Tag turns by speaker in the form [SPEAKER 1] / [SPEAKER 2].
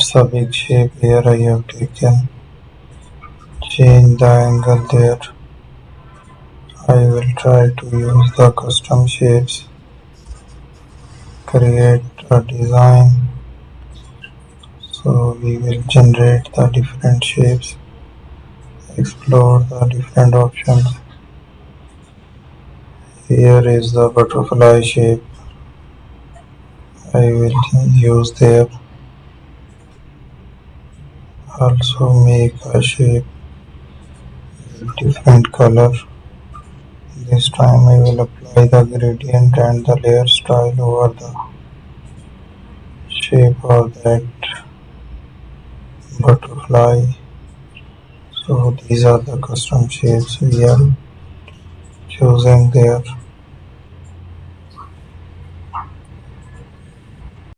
[SPEAKER 1] that's a big shape here. I have taken. Change the angle there. I will try to use the custom shapes. Create a design. So we will generate the different shapes. Explore the different options. Here is the butterfly shape. I will use there. Also make a shape with different color. This time I will apply the gradient and the layer style over the shape of that butterfly. So these are the custom shapes we are choosing there.